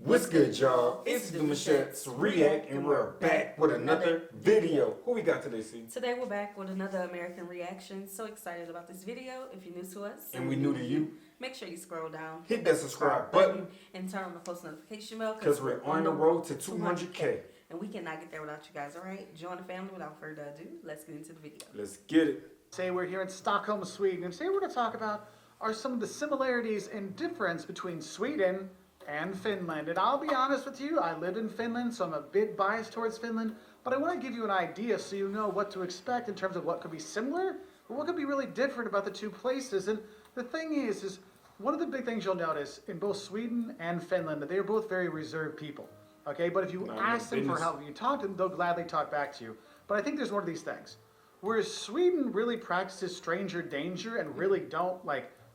What's good, y'all? It's Demouchets REACT, and we're back with another video. Who we got today, C? Today we're back with another American reaction. So excited about this video. If you're new to us And we new to you, make sure you scroll down, hit that subscribe button, and turn on the post notification bell because we're on the road to 200K. And we cannot get there without you guys, alright? Join the family without further ado. Let's get into the video. Let's get it. Today we're here in Stockholm, Sweden, and today we're going to talk about are some of the similarities and difference between Sweden and Finland. And I'll be honest with you, I lived in Finland, so I'm a bit biased towards Finland, but I want to give you an idea so you know what to expect in terms of what could be similar, but what could be really different about the two places. And the thing is one of the big things you'll notice in both Sweden and Finland, that they are both very reserved people. Okay, but if you ask them for help, you talk to them, they'll gladly talk back to you. But I think there's one of these things. Whereas Sweden really practices stranger danger and really don't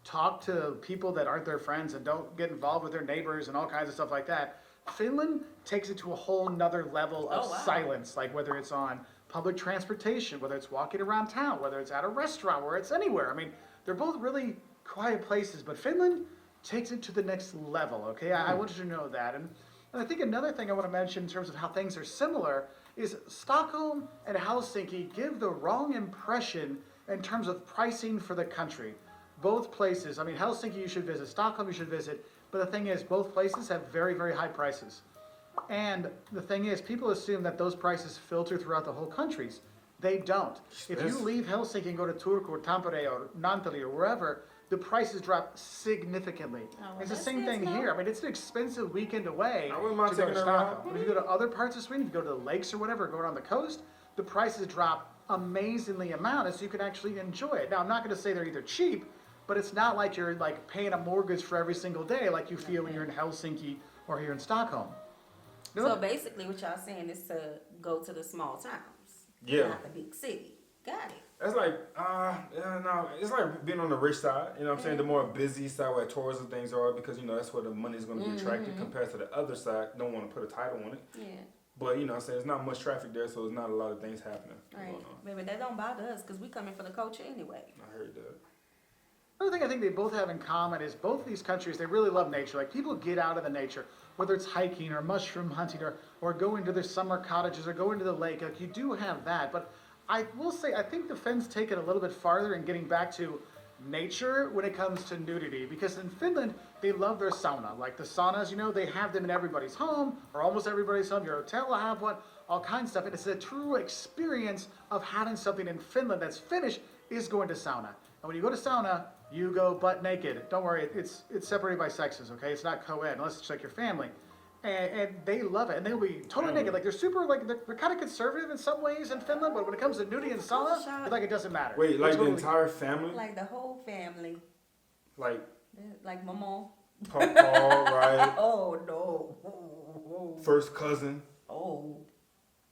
talk to people that aren't their friends and don't get involved with their neighbors and all kinds of stuff like that. Finland takes it to a whole nother level of silence, like whether it's on public transportation, whether it's walking around town, whether it's at a restaurant, where it's anywhere. I mean, they're both really quiet places, but Finland takes it to the next level, okay? I want you to know that. And I think another thing I want to mention in terms of how things are similar is Stockholm and Helsinki give the wrong impression in terms of pricing for the country. Both places, I mean, Helsinki you should visit, Stockholm you should visit, but the thing is, both places have very, very high prices. And the thing is, people assume that those prices filter throughout the whole countries. They don't. If you leave Helsinki and go to Turku or Tampere or Naantali or wherever, the prices drop significantly. It's the same thing here. I mean, it's an expensive weekend away to go to Stockholm. But if you go to other parts of Sweden, if you go to the lakes or whatever, go around the coast, the prices drop amazingly amount, and so you can actually enjoy it. Now, I'm not going to say they're either cheap, but it's not like you're paying a mortgage for every single day like you feel when you're in Helsinki or here in Stockholm. So basically what y'all saying is to go to the small towns. Yeah. Not the big city. Got it. That's like, no, it's like being on the rich side, you know what I'm saying? The more busy side where tourism things are, because, you know, that's where the money's going to be attracted compared to the other side. Don't want to put a title on it. Yeah. But, you know what I'm saying, there's not much traffic there, so there's not a lot of things happening. Right. Maybe that don't bother us because we coming for the culture anyway. I heard that. Another thing I think they both have in common is both of these countries, they really love nature. Like, people get out of the nature, whether it's hiking or mushroom hunting or going to their summer cottages or going to the lake. Like, you do have that. But I will say, I think the Finns take it a little bit farther in getting back to nature when it comes to nudity. Because in Finland, they love their sauna. Like, the saunas, you know, they have them in everybody's home, or almost everybody's home. Your hotel will have one, all kinds of stuff. And it's a true experience of having something in Finland that's Finnish is going to sauna. And when you go to sauna, you go butt naked. Don't worry, it's separated by sexes, okay? It's not co-ed, unless it's like your family. And they love it, and they'll be totally naked. Like, they're super, they're kind of conservative in some ways in Finland, but when it comes to nudity and sauna, it's like it doesn't matter. Wait, like the entire family? Like the whole family. Like Mama. Papa, right? Oh, no. First cousin. Oh.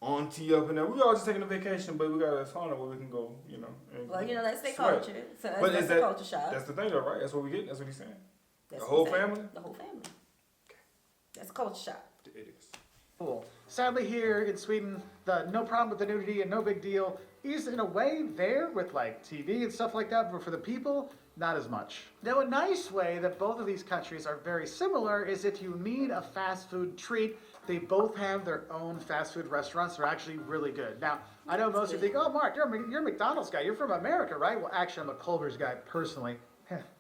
Auntie up in there. We all just taking a vacation, but we got a sauna where we can go, you know. Well, you know, that's their culture. So but that's is the that, culture shock. That's the thing, though, right? That's what we get. That's what he's saying. That's the whole family? The whole family. Okay. That's culture shock. It is. Cool. Sadly, here in Sweden, the no problem with the nudity and no big deal is in a way there with like TV and stuff like that, but for the people, not as much. Now, a nice way that both of these countries are very similar is if you need a fast food treat, they both have their own fast food restaurants. They're actually really good. Now, I know most of you think, oh, Mark, you're a McDonald's guy. You're from America, right? Well, actually, I'm a Culver's guy personally.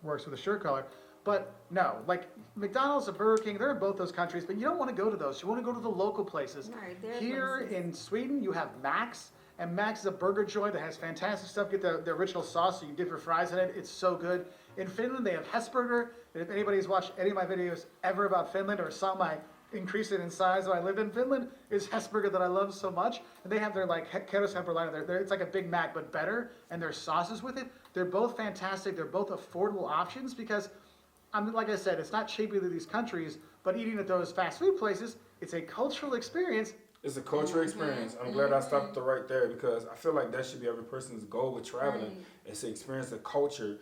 Works with a shirt color. But no, like McDonald's and Burger King, they're in both those countries, but you don't want to go to those. You want to go to the local places. Right, here in Sweden, you have Max, and Max is a burger joint that has fantastic stuff. Get the original sauce so you can dip your fries in it. It's so good. In Finland, they have Hesburger. And if anybody's watched any of my videos ever about Finland or saw my increase it in size when I lived in Finland, is Hesburger that I love so much. And they have their Keros it's like a Big Mac, but better, and their sauces with it. They're both fantastic. They're both affordable options because, like I said, it's not cheap either of these countries, but eating at those fast food places, it's a cultural experience. It's a cultural experience. I'm glad I stopped right there because I feel like that should be every person's goal with traveling. Is to experience the culture.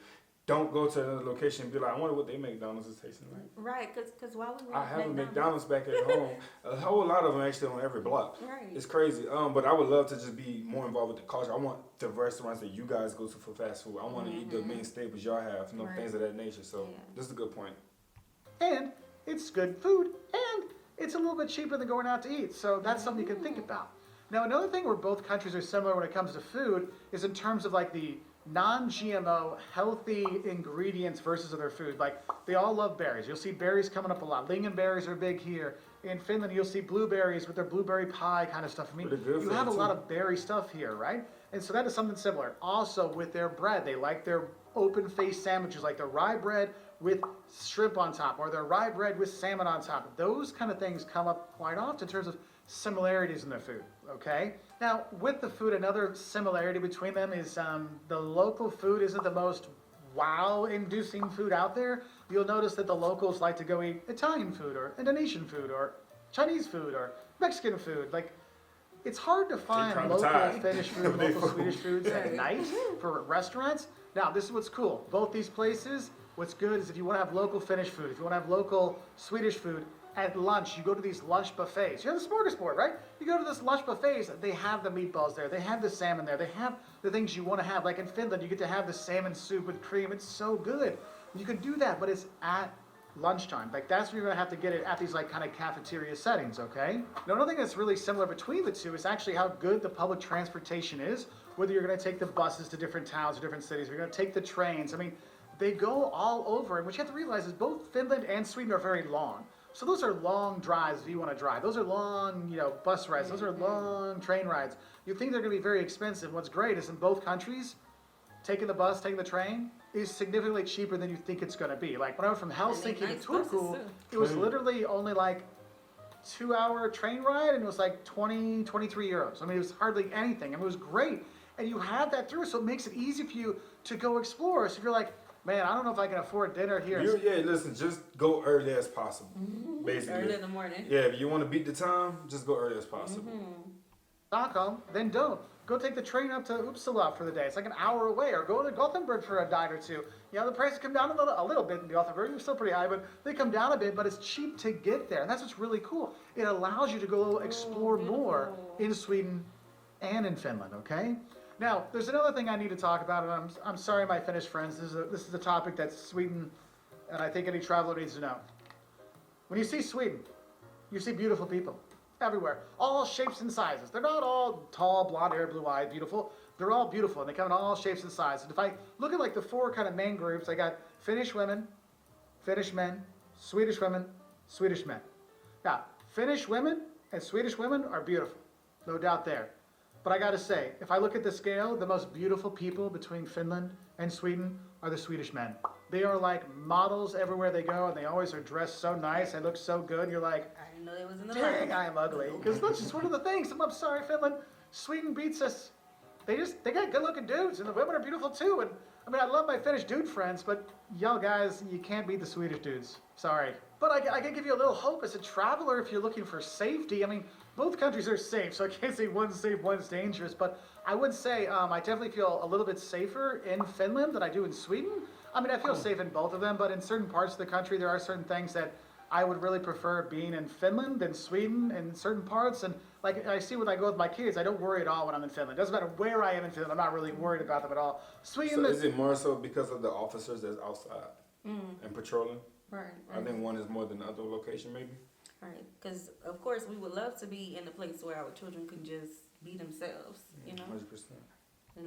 Don't go to another location and be like, I wonder what they McDonald's is tasting like. Right, because while we were I have a McDonald's back at home. A whole lot of them actually on every block. Right. It's crazy. But I would love to just be more involved with the culture. I want the restaurants that you guys go to for fast food. I want to eat the main staples y'all have, you know, things of that nature. So this is a good point. And it's good food, and it's a little bit cheaper than going out to eat. So that's something you can think about. Now, another thing where both countries are similar when it comes to food is in terms of like the non-GMO healthy ingredients versus other food. Like they all love berries. You'll see berries coming up a lot. Lingonberries are big here. In Finland, you'll see blueberries with their blueberry pie kind of stuff. I mean, you have a lot of berry stuff here, right? And so that is something similar. Also with their bread, they like their open-faced sandwiches, like their rye bread with shrimp on top, or their rye bread with salmon on top. Those kind of things come up quite often in terms of similarities in their food, okay? Now, with the food, another similarity between them is the local food isn't the most wow-inducing food out there. You'll notice that the locals like to go eat Italian food, or Indonesian food, or Chinese food, or Mexican food. Like, it's hard to find local Finnish food, local Swedish foods at night for restaurants. Now, this is what's cool. Both these places, what's good is if you want to have local Finnish food, if you want to have local Swedish food, at lunch, you go to these lunch buffets. You have the smorgasbord, right? You go to this lunch buffets, they have the meatballs there, they have the salmon there, they have the things you want to have. Like in Finland, you get to have the salmon soup with cream. It's so good. You can do that, but it's at lunchtime. Like that's where you're going to have to get it at these like kind of cafeteria settings, okay? Now, another thing that's really similar between the two is actually how good the public transportation is, whether you're going to take the buses to different towns or different cities, or you're going to take the trains. I mean, they go all over, and what you have to realize is both Finland and Sweden are very long. So those are long drives if you want to drive. Those are long, bus rides. Those are long train rides. You think they're going to be very expensive. What's great is in both countries, taking the bus, taking the train is significantly cheaper than you think it's going to be. Like when I went from Helsinki to Turku, it was literally only like 2-hour train ride, and it was like 23 euros. I mean, it was hardly anything. I mean, it was great. And you have that through, so it makes it easy for you to go explore. So if you're like, man, I don't know if I can afford dinner here. Listen, just go early as possible. Basically. Early in the morning. Yeah, if you want to beat the time, just go early as possible. Stockholm, then don't. Go take the train up to Uppsala for the day. It's like an hour away. Or go to Gothenburg for a night or two. The prices come down a little bit in Gothenburg. They're still pretty high, but they come down a bit, but it's cheap to get there. And that's what's really cool. It allows you to go explore more in Sweden and in Finland, okay? Now, there's another thing I need to talk about, and I'm sorry, my Finnish friends. This is a topic that Sweden, and I think any traveler needs to know. When you see Sweden, you see beautiful people everywhere, all shapes and sizes. They're not all tall, blonde-haired, blue-eyed, beautiful. They're all beautiful, and they come in all shapes and sizes. And if I look at like the 4 kind of main groups, I got Finnish women, Finnish men, Swedish women, Swedish men. Now, Finnish women and Swedish women are beautiful, no doubt there. But I gotta say, if I look at the scale, the most beautiful people between Finland and Sweden are the Swedish men. They are like models everywhere they go, and they always are dressed so nice, they look so good, you're like, I didn't know they was in the dang, I am ugly. Because that's just one of the things. I'm sorry, Finland. Sweden beats us. They got good looking dudes, and the women are beautiful too. And I mean, I love my Finnish dude friends, but y'all guys, you can't beat the Swedish dudes. Sorry. But I can give you a little hope as a traveler if you're looking for safety. I mean, both countries are safe, so I can't say one's safe, one's dangerous. But I would say I definitely feel a little bit safer in Finland than I do in Sweden. I mean, I feel safe in both of them, but in certain parts of the country, there are certain things that I would really prefer being in Finland than Sweden in certain parts. And like I see when I go with my kids, I don't worry at all when I'm in Finland. It doesn't matter where I am in Finland, I'm not really worried about them at all. Sweden. So is it more so because of the officers that's outside and patrolling? Right. I think one is more than the other location, maybe. Right, because of course we would love to be in a place where our children can just be themselves, 100%.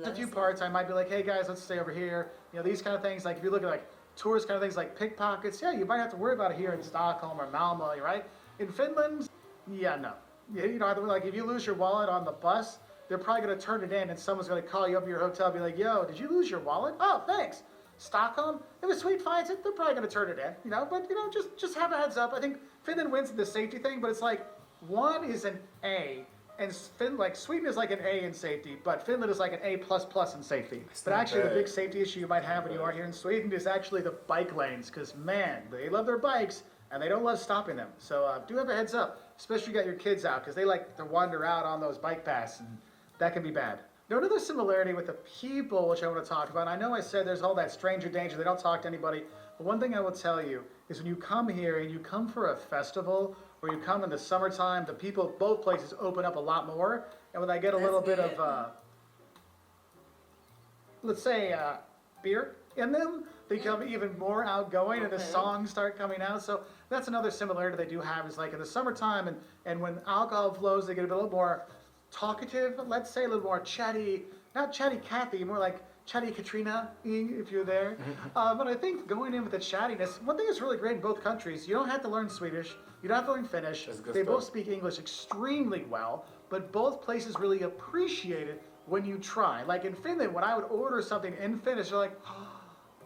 A few parts I might be like, hey guys, let's stay over here. These kind of things. Like if you look at like tourist kind of things like pickpockets, yeah, you might have to worry about it here in Stockholm or Malmo, right? In Finland, yeah, no. Like if you lose your wallet on the bus, they're probably going to turn it in, and someone's going to call you up at your hotel and be like, yo, did you lose your wallet? Oh, thanks. Stockholm, if a Swede finds it, they're probably going to turn it in, but just have a heads up. I think Finland wins the safety thing, but it's like one is an A, and Sweden is like an A in safety, but Finland is like an A++ in safety. But actually, the big safety issue you might have when you are here in Sweden is actually the bike lanes, because man, they love their bikes and they don't love stopping them. So do have a heads up, especially if you got your kids out, because they like to wander out on those bike paths, and that can be bad. Now, another similarity with the people, which I want to talk about, I know I said there's all that stranger danger, they don't talk to anybody, but one thing I will tell you is when you come here and you come for a festival, or you come in the summertime, the people, both places open up a lot more, and when I get a little bit of, let's say, beer in them, they become even more outgoing, and the songs start coming out, so That's another similarity they do have is like in the summertime and when alcohol flows, they get a little more talkative, let's say a little more chatty, not chatty Cathy, more like chatty Katrina, if you're there. But I think going in with the chattiness, one thing that's really great in both countries, you don't have to learn Swedish, you don't have to learn Finnish. They both speak English extremely well, but both places really appreciate it when you try. Like in Finland, when I would order something in Finnish, they're like,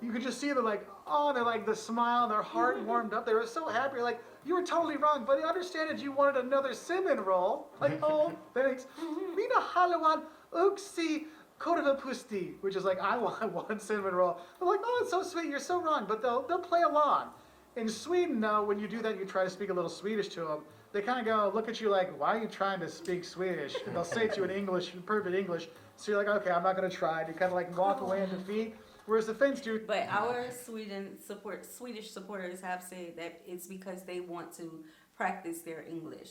you could just see them like, oh, they're like the smile, their heart warmed up. They were so happy. Like, you were totally wrong, but I understand that you wanted another cinnamon roll. Like, oh, thanks. Mina haluan uksi korvapusti, which is like, I want one cinnamon roll. I'm like, oh, it's so sweet. You're so wrong, but they'll play along. In Sweden, though, when you do that, you try to speak a little Swedish to them. They kind of go, look at you like, why are you trying to speak Swedish? And they'll say to you in English, in perfect English. So you're like, okay, I'm not going to try. And you kind of like walk away in defeat. Whereas the Finns do. But our Swedish supporters have said that it's because they want to practice their English.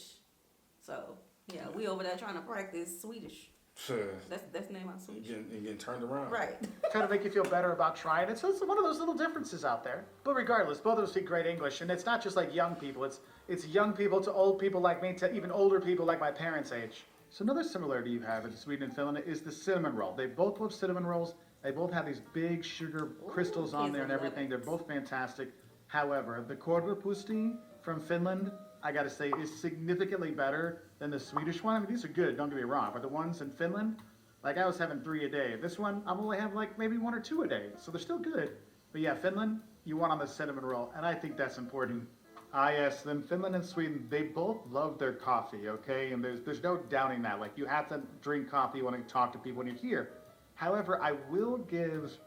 So yeah, we over there trying to practice Swedish. That's the name of Swedish. You're getting turned around. Right. Kind of make you feel better about trying it. So it's one of those little differences out there. But regardless, both of them speak great English, and it's not just like young people. It's young people to old people like me to even older people like my parents' age. So another similarity you have in Sweden and Finland is the cinnamon roll. They both love cinnamon rolls. They both have these big sugar crystals on there and everything. They're both fantastic. However, the korvapusti from Finland, I gotta say, is significantly better than the Swedish one. I mean, these are good, don't get me wrong, but the ones in Finland, like I was having 3 a day. This one, I'm only having like maybe 1 or 2 a day. So they're still good. But yeah, Finland, you want on the cinnamon roll, and I think that's important. Yes, then Finland and Sweden, they both love their coffee, okay? And there's no doubting that. Like, you have to drink coffee when you talk to people when you're here. However, I will give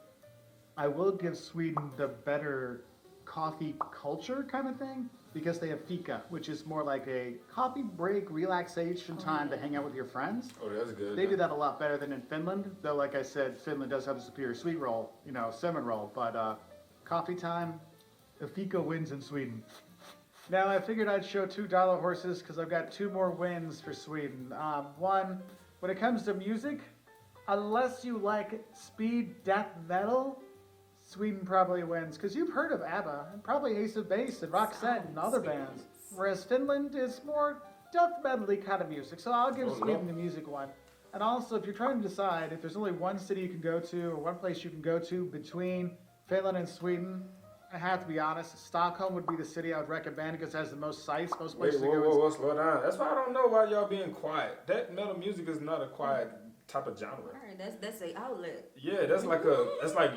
Sweden the better coffee culture kind of thing because they have fika, which is more like a coffee break, relaxation time to hang out with your friends. Oh, that's good. They do that a lot better than in Finland, though like I said, Finland does have a superior sweet roll, cinnamon roll, but coffee time, the fika wins in Sweden. Now I figured I'd show $2 horses because I've got 2 more wins for Sweden. One, when it comes to music, unless you like speed death metal, Sweden probably wins. Because you've heard of ABBA, and probably Ace of Base and Roxette and other bands. Whereas Finland is more death metal-y kind of music. So I'll give Sweden the music one. And also, if you're trying to decide if there's only one city you can go to or one place you can go to between Finland and Sweden, I have to be honest, Stockholm would be the city I would recommend because it has the most sites, most places to go. Whoa, slow down. That's why I don't know why y'all being quiet. That metal music is not a quiet type of genre. Alright, that's an outlet. Yeah, that's like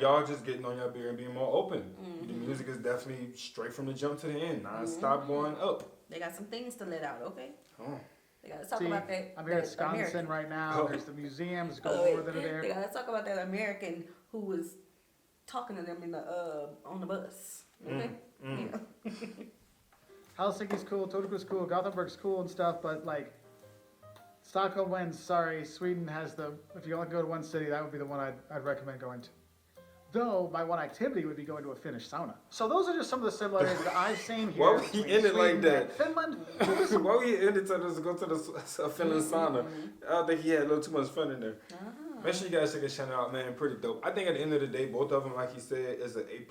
y'all just getting on your beer and being more open. The music is definitely straight from the jump to the end, non-stop going up. They got some things to let out, okay? Oh. They gotta talk about that. I'm here at Wisconsin right now. There's the museums galore that are there. They gotta talk about that American who was talking to them in the on the bus. Okay? Yeah. Helsinki's cool, Turku's cool, Gothenburg's cool and stuff, but like Stockholm wins. Sorry, Sweden has if you only go to one city, that would be the one I'd recommend going to. Though my one activity would be going to a Finnish sauna. So those are just some of the similarities that I've seen here. Why would he end it like that? Finland. Why would he end it to go to the Finland sauna? I don't think he had a little too much fun in there. Make sure you guys check his channel out, man. Pretty dope. I think at the end of the day, both of them, like he said, is an A+.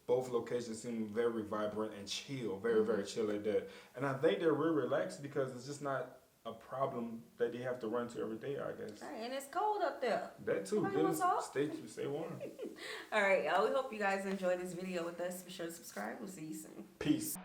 Both locations seem very vibrant and chill, very, very chill at that. And I think they're real relaxed because it's just not a problem that they have to run to every day, I guess. All right, and it's cold up there. That too. Stay warm. All right, y'all. We hope you guys enjoyed this video with us. Be sure to subscribe. We'll see you soon. Peace.